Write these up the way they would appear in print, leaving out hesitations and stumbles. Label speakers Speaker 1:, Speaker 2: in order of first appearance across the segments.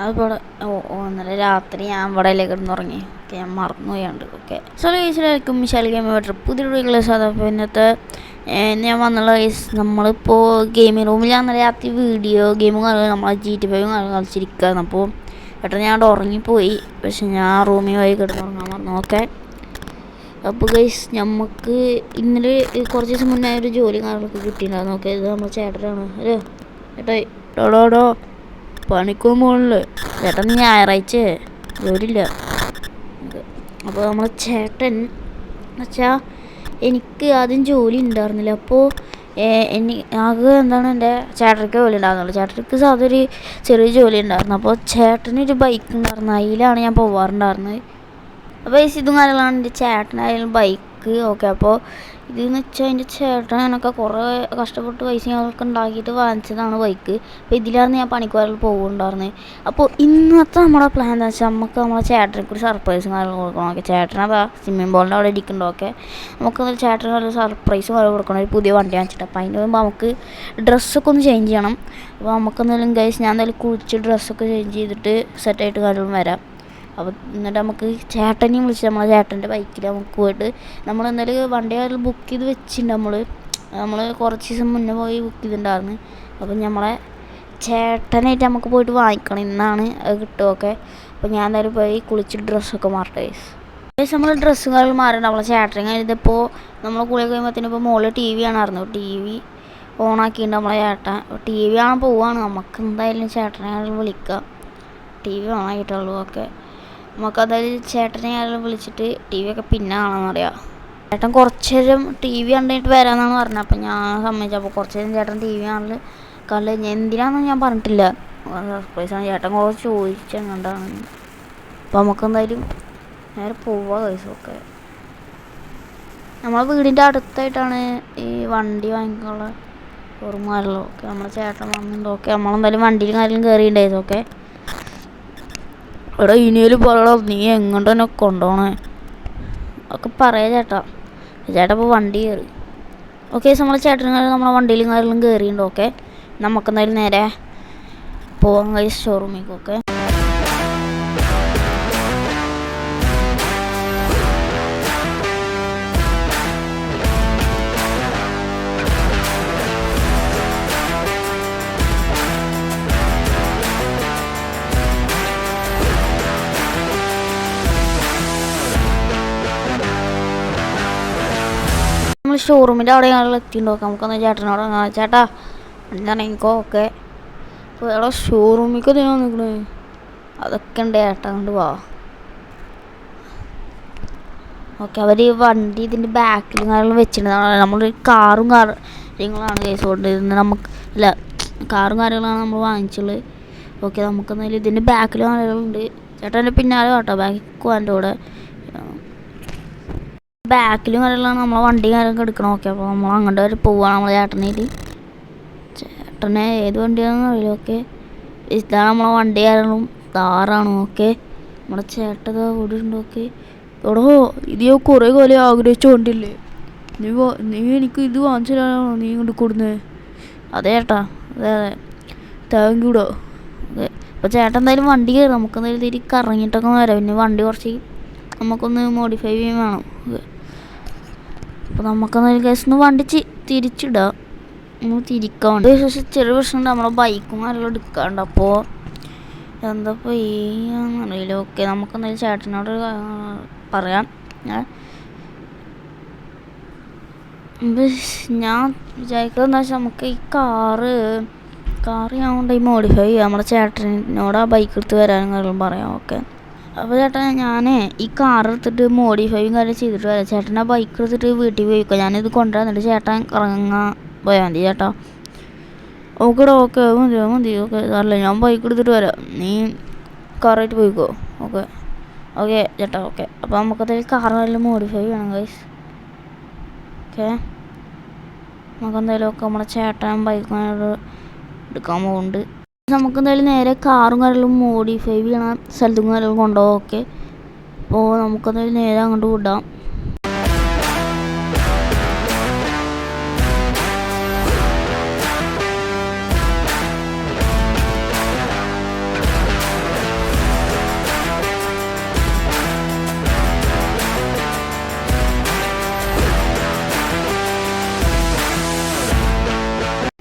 Speaker 1: അതിവിടെ ഇന്നലെ രാത്രി ഞാൻ ഇവിടെ കിടന്നുറങ്ങി. ഓക്കെ, ഞാൻ മറന്നുപോയാണ്ട്. ഓക്കെ, സോ ഗൈസിലായിരിക്കും മിഷാൽ ഗെയിം ട്രിപ്പ് പുതിയ വീഡിയോകൾ സാധാരണ ഇന്നത്തെ ഞാൻ വന്നുള്ള ഗൈസ്. നമ്മളിപ്പോൾ ഗെയിമിംഗ് റൂമിൽ അന്നലെ രാത്രി വീഡിയോ ഗെയിമും കാര്യങ്ങളും നമ്മൾ GTA 5 കളിച്ചിരിക്കുകയായിരുന്നു. അപ്പോൾ പെട്ടെന്ന് ഞാൻ ഉറങ്ങിപ്പോയി. പക്ഷെ ഞാൻ റൂമിൽ പോയി കിടന്നുറങ്ങാൻ പറഞ്ഞു. ഓക്കെ, അപ്പോൾ ഗൈസ് നമുക്ക് ഇന്നലെ കുറച്ച് ദിവസം മുന്നേ ഒരു ജോലി കാര്യങ്ങളൊക്കെ കിട്ടിയിട്ടുണ്ടായിരുന്നു. ഓക്കെ, ഇത് നമ്മൾ ചേട്ടനാണ്. ഹലോ ചേട്ടാ, പണിക്കും പോകണില്ലേ ചേട്ടൻ? ഞായറാഴ്ച ജോലിയില്ല. അപ്പോൾ നമ്മൾ ചേട്ടൻ എന്നുവെച്ചാൽ എനിക്ക് ആദ്യം ജോലി ഉണ്ടായിരുന്നില്ല. അപ്പോൾ ആകെ എന്താണ് എൻ്റെ ചേട്ടർക്ക് ജോലി ഉണ്ടായിരുന്നുള്ളൂ. ചേട്ടർക്ക് സാധാരണ ഒരു ചെറിയ ജോലി ഉണ്ടായിരുന്നു. അപ്പോൾ ചേട്ടനൊരു ബൈക്ക് ഉണ്ടായിരുന്നു, അതിലാണ് ഞാൻ പോവാറുണ്ടായിരുന്നത്. അപ്പോൾ ഇതും കാര്യങ്ങളാണ് എൻ്റെ ചേട്ടനായാലും ബൈക്ക്. ഓക്കെ, അപ്പോൾ ഇതെന്ന് വെച്ചാൽ എൻ്റെ ചേട്ടനൊക്കെ കുറേ കഷ്ടപ്പെട്ട് പൈസ ഞങ്ങൾക്ക് ഉണ്ടാക്കിയിട്ട് വാങ്ങിച്ചതാണ് ബൈക്ക്. അപ്പോൾ ഇതിലാണ് ഞാൻ പണിക്കുവാരിൽ പോകുന്നുണ്ടായിരുന്നത്. അപ്പോൾ ഇന്നത്തെ നമ്മുടെ പ്ലാൻ എന്താ വെച്ചാൽ നമുക്ക് നമ്മളെ ചേട്ടനൊക്കെ ഒരു സർപ്രൈസും കാര്യങ്ങളും കൊടുക്കണം. ഓക്കെ, ചേട്ടനതാ സ്വിമ്മിംഗ് പൂളിൻ്റെ അവിടെ ഇരിക്കുന്നുണ്ട്. ഓക്കെ, നമുക്ക് ചേട്ടന് ഒരു സർപ്രൈസും കാര്യം കൊടുക്കണം. ഒരു പുതിയ വണ്ടി വാങ്ങിച്ചിട്ട്. അപ്പോൾ അതിന് മുമ്പ് നമുക്ക് ഡ്രസ്സൊക്കെ ഒന്ന് ചേഞ്ച് ചെയ്യണം. അപ്പോൾ നമുക്കെന്തായാലും ഗൈസ് ഞാൻ എന്തായാലും കുളിച്ച് ഡ്രസ്സൊക്കെ ചേഞ്ച് ചെയ്തിട്ട് സെറ്റായിട്ട് കാര്യങ്ങളും വരാം. അപ്പോൾ എന്നിട്ട് നമുക്ക് ചേട്ടനെയും വിളിച്ച് നമ്മളെ ചേട്ടൻ്റെ ബൈക്കിൽ നമുക്ക് പോയിട്ട് നമ്മളെന്തായാലും വണ്ടി ബുക്ക് ചെയ്ത് വെച്ചിട്ടുണ്ട്. നമ്മൾ കുറച്ച് ദിവസം മുന്നേ പോയി ബുക്ക് ചെയ്തിട്ടുണ്ടായിരുന്നു. അപ്പം നമ്മളെ ചേട്ടനായിട്ട് നമുക്ക് പോയിട്ട് വാങ്ങിക്കണം. ഇന്നാണ് അത് കിട്ടും. ഓക്കെ, അപ്പോൾ ഞാൻ എന്തായാലും പോയി കുളിച്ച് ഡ്രസ്സൊക്കെ മാറട്ടെ. നമ്മൾ ഡ്രസ്സും കാര്യങ്ങൾ മാറണം. നമ്മളെ ചേട്ടൻ ഇതിപ്പോൾ നമ്മൾ കുളിയൊക്കെ കഴിയുമ്പോഴത്തേനും ഇപ്പോൾ മുകളിൽ TV കാണാമായിരുന്നു. TV ഓണാക്കിയിട്ടുണ്ട് നമ്മളെ ചേട്ടൻ. TV കാണാൻ പോവുകയാണ്. നമുക്ക് എന്തായാലും ചേട്ടനെ വിളിക്കാം. TV ഓണാക്കിയിട്ടുള്ളൂ. ഓക്കെ, നമുക്കതായത് ചേട്ടനെ ആരെങ്കിലും വിളിച്ചിട്ട് TV ഒക്കെ പിന്നെ കാണാമെന്നറിയാം. ചേട്ടൻ കുറച്ച് നേരം TV കണ്ടിട്ട് വരാമെന്നാണ് പറഞ്ഞത്. അപ്പം ഞാൻ സമ്മതിച്ചു. അപ്പോൾ കുറച്ച് നേരം ചേട്ടൻ TV കണ്ട് ഞാൻ എന്തിനാണെന്ന് ഞാൻ പറഞ്ഞിട്ടില്ല. സർപ്രൈസാണ്. ചേട്ടൻ കുറച്ച് ചോദിച്ചെങ്ങാണ്ടാണ്. അപ്പോൾ നമുക്കെന്തായാലും നേരെ പോവാ കഴിച്ചൊക്കെ. നമ്മളെ വീടിൻ്റെ അടുത്തായിട്ടാണ് ഈ വണ്ടി വാങ്ങിക്കാനുള്ള ഓർമ്മയുള്ളൂ. ഓക്കെ, നമ്മളെ ചേട്ടൻ വന്നിട്ടുണ്ട്. ഓക്കെ, നമ്മളെന്തായാലും വണ്ടിയിലും കാര്യങ്ങളും കയറിയിട്ടുണ്ടായിരുന്നു. ഓക്കെ, എടാ ഇനിയും പറയണം, നീ എങ്ങോട്ട് തന്നെ കൊണ്ടുപോകണേ ഒക്കെ പറയാം ചേട്ടാ. ചേട്ടാ ഇപ്പോൾ വണ്ടി കയറി. ഓക്കെ, നമ്മളെ ചേട്ടനും കാര്യം നമ്മളെ വണ്ടിയിലും കാര്യങ്ങളും കയറിയിട്ടുണ്ട്. ഓക്കെ, നമുക്കെന്തായാലും നേരെ പോകാൻ കഴിയും ഷോറൂമിലേക്കൊക്കെ. നമ്മൾ ഷോറൂമിൻ്റെ അവിടെ ഞങ്ങൾ എത്തിയിട്ടുണ്ടോ. നമുക്കൊന്ന് ചേട്ടനോട് ചേട്ടാ എന്താണ് എനിക്കോ. ഓക്കെ, അപ്പോൾ എവിടെ ഷോറൂമിലേക്ക് തന്നെ നിൽക്കണേ. അതൊക്കെ ഉണ്ട് ചേട്ടാ, കൊണ്ട് പോവാ. ഓക്കെ, അവർ വണ്ടി ഇതിൻ്റെ ബാക്കിലും കാര്യങ്ങളും വെച്ചിട്ടുണ്ട്. നമ്മളൊരു കാറും കാര്യങ്ങളാണ് കേസ് കൊണ്ടിരുന്നത്. നമുക്ക് അല്ല കാറും കാര്യങ്ങളാണ് നമ്മൾ വാങ്ങിച്ചുള്ളത്. ഓക്കെ, നമുക്കെന്നാലും ഇതിൻ്റെ ബാക്കിലും കാര്യങ്ങളുണ്ട്. ചേട്ടൻ്റെ പിന്നാലെ കേട്ടോ, ബാക്കിൽ എൻ്റെ കൂടെ ബാക്കിലും കാര്യങ്ങളാണ് നമ്മളെ വണ്ടി കാര്യങ്ങളൊക്കെ എടുക്കണം. ഓക്കെ, അപ്പോൾ നമ്മൾ അങ്ങോട്ട് വരെ പോവുകയാണ് നമ്മളെ ചേട്ടനായിട്ട്. ചേട്ടനെ ഏത് വണ്ടിയാണെന്ന് അറിയില്ല. ഓക്കെ, ഇതാണ് നമ്മളെ വണ്ടി കാര്യങ്ങളും കാറാണ്. ഓക്കെ, നമ്മുടെ ചേട്ടൻ ഇവിടെ ഉണ്ട്. ഓക്കെ, എടോ ഇത് ഞാൻ കുറേ കാലം ആഗ്രഹിച്ച വണ്ടിയില്ലേ, നീ എനിക്ക് ഇത് വാങ്ങിച്ചാലാണോ നീ ഇങ്ങോട്ട് കൊടുക്കുന്നത്? അതെ ചേട്ടാ, അതെ താങ്ക് യൂടോ. ഓക്കെ, അപ്പോൾ ചേട്ടൻ എന്തായാലും വണ്ടി കയറി. നമുക്കെന്തായാലും തിരിച്ച് ഇറങ്ങിയിട്ടൊക്കെ വരാം. പിന്നെ വണ്ടി കുറച്ച് നമുക്കൊന്ന് മോഡിഫൈ ചെയ്യാൻ വേണം. ഓക്കെ, അപ്പോൾ നമുക്കെന്തായാലും കേസ് വണ്ടി തിരിച്ചിടാം. നമ്മൾ തിരിക്കാണ്ട് പക്ഷേ ചെറിയ പ്രശ്നമുണ്ട്. നമ്മളെ ബൈക്കും കാര്യങ്ങളും എടുക്കാണ്ട്. അപ്പോൾ എന്താ ചെയ്യാന്നറിയില്ല. ഓക്കെ, നമുക്കെന്തായാലും ചേട്ടനോട് പറയാം. ഞാൻ വിചാരിക്കുന്നത് എന്താ വെച്ചാൽ നമുക്ക് ഈ കാറ് ഞാൻ കൊണ്ട് മോഡിഫൈ ചെയ്യാം. നമ്മുടെ ചേട്ടനോട് ആ ബൈക്ക് എടുത്ത് വരാനും കാര്യങ്ങളും പറയാം. ഓക്കെ, അപ്പോൾ ചേട്ടാ ഞാൻ ഈ കാർ എടുത്തിട്ട് മോഡിഫൈയും കാര്യം ചെയ്തിട്ട് വരാം. ചേട്ടൻ ആ ബൈക്ക് എടുത്തിട്ട് വീട്ടിൽ പോയിക്കോ. ഞാനിത് കൊണ്ടുവന്നിട്ട് ചേട്ടൻ ഇറങ്ങാൻ പോയാൽ മതി ചേട്ടാ. ഓക്കെടാ. ഓക്കെ, മതി. ഓക്കെ, അല്ല ഞാൻ ബൈക്ക് എടുത്തിട്ട് വരാം, നീ കാറായിട്ട് പോയിക്കോ. ഓക്കെ ചേട്ടാ. ഓക്കെ, അപ്പോൾ നമുക്കതിൽ കാറെല്ലാം മോഡിഫൈ ചെയ്യണം ഗൈസ്. ഓക്കെ, നമുക്കെന്തായാലും ഒക്കെ നമ്മുടെ ചേട്ടൻ ബൈക്ക് എടുക്കാൻ പോകുന്നുണ്ട്. നമുക്കെന്തായാലും നേരെ കാറും കാര്യങ്ങളും മോഡിഫൈ ചെയ്യണം സ്ഥലത്തും കാര്യങ്ങളും കൊണ്ടുപോകാം. ഓക്കെ, അപ്പോൾ നമുക്കെന്തായാലും നേരെ അങ്ങോട്ട് വിടാം.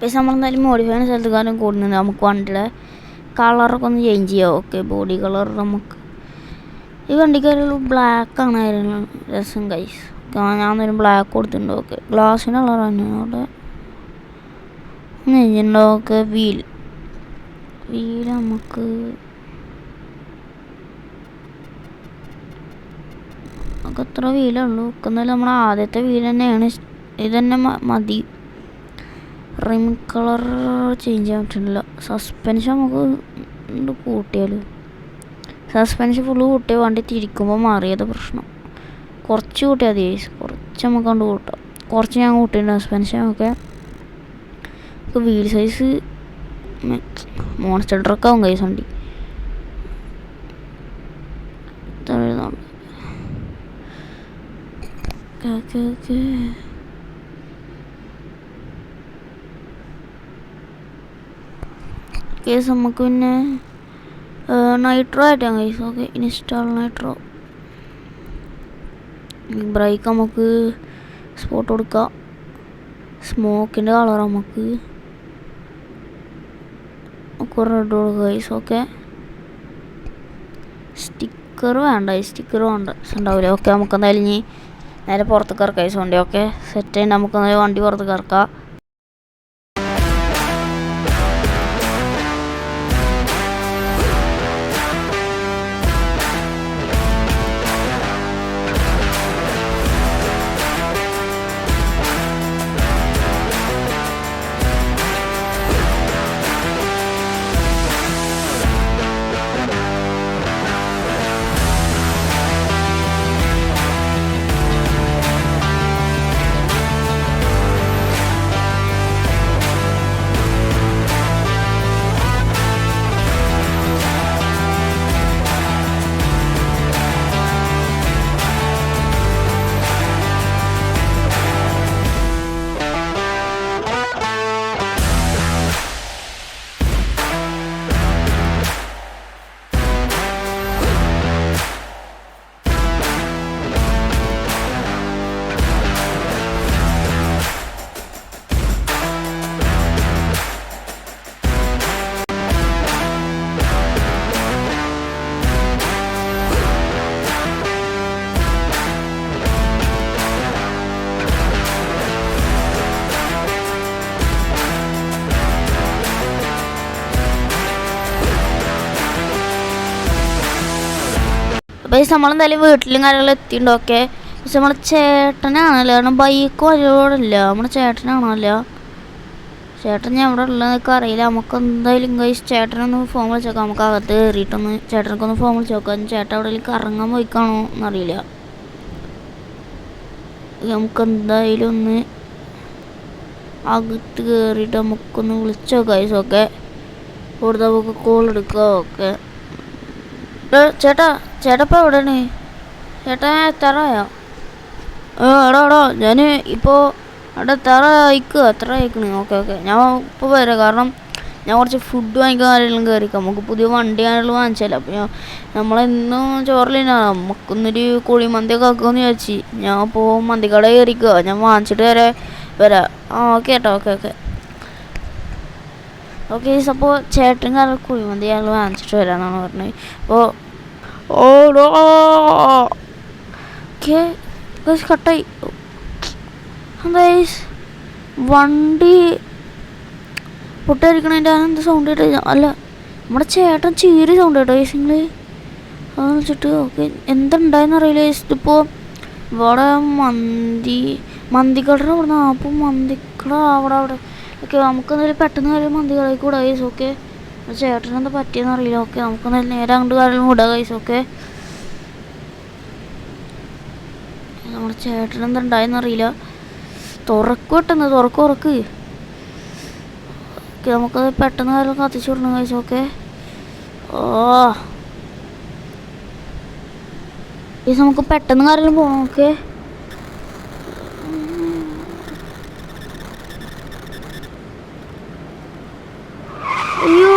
Speaker 1: പക്ഷെ നമ്മളെന്തായാലും മോഡിഫൈ ചെയ്യുന്ന സ്ഥലത്ത് കാര്യം കൂടുന്നുണ്ട്. നമുക്ക് വണ്ടിയുടെ കളറൊക്കെ ഒന്ന് ചേഞ്ച് ചെയ്യാം. ഓക്കെ, ബോഡി കളർ നമുക്ക് ഈ വണ്ടിക്കൊരു ബ്ലാക്ക് ആണ് രസം ഗൈസ്. ഞാനൊരു ബ്ലാക്ക് കൊടുത്തിട്ടുണ്ട്. ഓക്കെ, ഗ്ലാസിൻ്റെ കളർ തന്നെയാണ് അവിടെ നെയ്യുണ്ടോ. ഓക്കെ, വീൽ നമുക്ക് നമുക്ക് എത്ര വീലുള്ളൂ. എന്നാലും നമ്മുടെ ആദ്യത്തെ വീൽ തന്നെയാണ്, ഇത് തന്നെ മതി. റിം കളർ ചേഞ്ച് ചെയ്യാൻ പറ്റുന്നില്ല. സസ്പെൻഷൻ നമുക്ക് കൂട്ടിയാൽ സസ്പെൻഷൻ ഫുള്ള് കൂട്ടിയ വണ്ടി തിരിക്കുമ്പോൾ മാറിയത് പ്രശ്നം. കുറച്ച് കൂട്ടിയാൽ മതി, കുറച്ച് നമുക്ക് കൊണ്ട് കൂട്ടാം. കുറച്ച് ഞാൻ കൂട്ടിയിട്ടുണ്ട് സസ്പെൻഷൻ. ഒക്കെ വീൽ സൈസ് മോൺസ്റ്റർ ട്രക്കാവും കൈസ് വണ്ടി. കേസ് നമുക്ക് പിന്നെ നൈട്രോ ആയിട്ടാണ് കൈസ്. Okay, install nitro. ബ്രേക്ക് നമുക്ക് സ്പോട്ട് കൊടുക്കാം. സ്മോക്കിൻ്റെ കളർ നമുക്ക് റെഡ് കൊടുക്കുക കൈസ്. ഓക്കെ, സ്റ്റിക്കർ വേണ്ട, സ്റ്റിക്കർ വേണ്ട ഉണ്ടാവില്ല. ഓക്കെ, നമുക്ക് എന്തായാലും ഇനി നേരെ പുറത്തേക്ക് ഇറക്കാം കൈസ് വണ്ടി. ഓക്കെ, സെറ്റ് ആയിട്ട് നമുക്ക് വണ്ടി പുറത്തേക്ക് ഇറക്കാം. പക്ഷേ നമ്മളെന്തായാലും വീട്ടിലും കാര്യങ്ങളും എത്തിയിട്ടുണ്ടോ. ഓക്കെ, പക്ഷെ നമ്മളെ ചേട്ടനാണല്ലോ, കാരണം ബൈക്ക് വഴിയോടില്ല. നമ്മുടെ ചേട്ടനാണല്ലോ, ചേട്ടൻ ഞാൻ ഇവിടെ ഉള്ളതൊക്കെ അറിയില്ല. നമുക്ക് എന്തായാലും കൈസ് ചേട്ടനൊന്ന് ഫോൺ വിളിച്ച് നോക്കാം. നമുക്ക് അകത്ത് കയറിയിട്ടൊന്ന് ചേട്ടനൊക്കെ ഫോൺ വിളിച്ച് നോക്കാം. ചേട്ടൻ എവിടെയെങ്കിലും കറങ്ങാൻ പോയിക്കാണോ എന്നറിയില്ല. നമുക്ക് എന്തായാലും ഒന്ന് അകത്ത് കയറിയിട്ട് നമുക്കൊന്ന് വിളിച്ച് നോക്കാം കൈസ്. ഓക്കെ, ഇവിടുത്തെ നമുക്ക് കോൾ എടുക്കുക. ഓക്കെ, ചേട്ടാ ഇപ്പോൾ എവിടെയാണ് ചേട്ടാ? ഞാൻ എത്താറായോ? എടാ ഞാൻ ഇപ്പോൾ അവിടെ എത്ര അയക്കണേ. ഓക്കെ, ഞാൻ ഇപ്പോൾ വരാം. കാരണം ഞാൻ കുറച്ച് ഫുഡ് വാങ്ങിക്കാൻ ആരെങ്കിലും കയറിക്കാം. നമുക്ക് പുതിയ വണ്ടി ആരെങ്കിലും വാങ്ങിച്ചാലോ. അപ്പോൾ നമ്മളെന്നും ചോറിലില്ല, നമുക്കൊന്നൊരു കുഴിമന്തിയൊക്കെ ആക്കുമെന്ന് വിചാരിച്ചു. ഞാൻ ഇപ്പോൾ മന്തിക്കട കയറിക്കുക. ഞാൻ വാങ്ങിച്ചിട്ട് വരാം. ഓക്കെ ചേട്ടാ. ഓക്കെ അപ്പോൾ ചേട്ടൻ കാരണം കുഴിമന്തി ഞങ്ങൾ വാങ്ങിച്ചിട്ട് വരാമെന്നാണ് പറഞ്ഞത്. അപ്പോൾ ഓടോ കട്ടായി. വണ്ടി പൊട്ടായിരിക്കണതിൻ്റെ എന്ത് സൗണ്ട് കേട്ടോ? അല്ല, നമ്മുടെ ചേട്ടൻ ചീരി സൗണ്ട് കേട്ടോ നിങ്ങൾ അതെന്ന് വെച്ചിട്ട്. ഓക്കെ, എന്തുണ്ടായെന്ന് അറിയില്ല. ഇതിപ്പോൾ ഇവിടെ മന്തിക്കട അവിടെ അപ്പോൾ മന്തിക്കട അവിടെ ഓക്കെ, നമുക്കെന്തായാലും പെട്ടെന്ന് കാര്യം മന്തിക്കടയിൽ കൂടെ കൈസ്. ഓക്കെ, ചേട്ടനെന്താ പറ്റിയെന്ന് അറിയില്ല. ഓക്കെ, നമുക്കെന്തായാലും നേരെ അങ്ങോട്ട് കാര്യം വിടാം കൈസ്. ഓക്കെ, നമ്മുടെ ചേട്ടനെന്താ ഉണ്ടായെന്ന് അറിയില്ല. തുറക്ക് ഓക്കെ, നമുക്കത് പെട്ടെന്ന് കാര്യം കത്തിച്ചു വിടണം കൈസ്. ഓക്കെ, നമുക്ക് പെട്ടെന്ന് കാര്യം പോകണം. ഓക്കെ, അയ്യോ